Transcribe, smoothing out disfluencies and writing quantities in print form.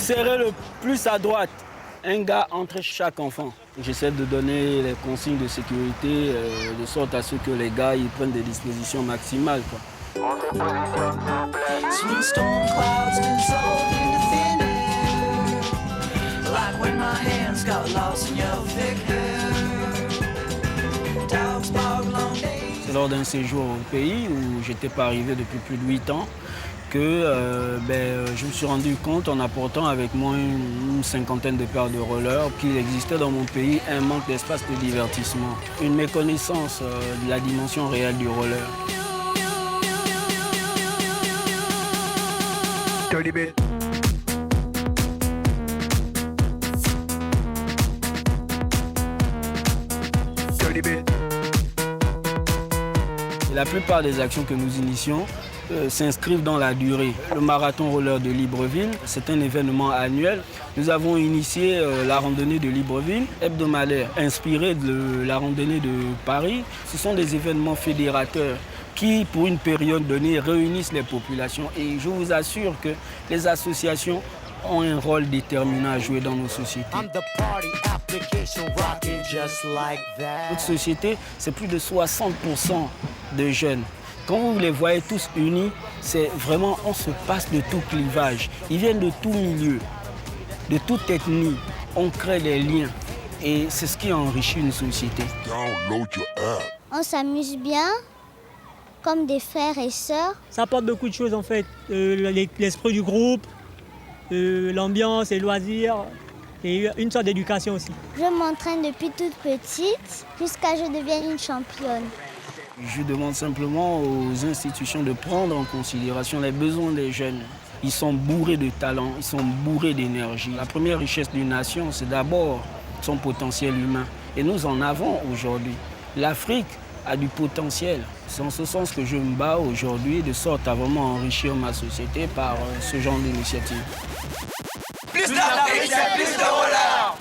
serait le plus à droite, un gars entre chaque enfant. J'essaie de donner les consignes de sécurité de sorte à ce que les gars ils prennent des dispositions maximales, quoi. C'est lors d'un séjour au pays où j'étais pas arrivé depuis plus de 8 ans que je me suis rendu compte en apportant avec moi une cinquantaine de paires de rollers qu'il existait dans mon pays un manque d'espace de divertissement, une méconnaissance de la dimension réelle du roller. Et la plupart des actions que nous initions s'inscrivent dans la durée. Le marathon roller de Libreville, c'est un événement annuel. Nous avons initié la randonnée de Libreville, hebdomadaire, inspirée de la randonnée de Paris. Ce sont des événements fédérateurs qui, pour une période donnée, réunissent les populations. Et je vous assure que les associations ont un rôle déterminant à jouer dans nos sociétés. Notre société, c'est plus de 60% de jeunes. Quand vous les voyez tous unis, c'est vraiment, on se passe de tout clivage. Ils viennent de tout milieu, de toute ethnie. On crée des liens et c'est ce qui enrichit une société. On s'amuse bien, comme des frères et sœurs. Ça apporte beaucoup de choses en fait. L'esprit du groupe, l'ambiance, les loisirs et une sorte d'éducation aussi. Je m'entraîne depuis toute petite jusqu'à ce que je devienne une championne. Je demande simplement aux institutions de prendre en considération les besoins des jeunes. Ils sont bourrés de talent, ils sont bourrés d'énergie. La première richesse d'une nation, c'est d'abord son potentiel humain. Et nous en avons aujourd'hui. L'Afrique a du potentiel. C'est en ce sens que je me bats aujourd'hui, de sorte à vraiment enrichir ma société par ce genre d'initiative. Plus d'Afrique, c'est plus de rollers.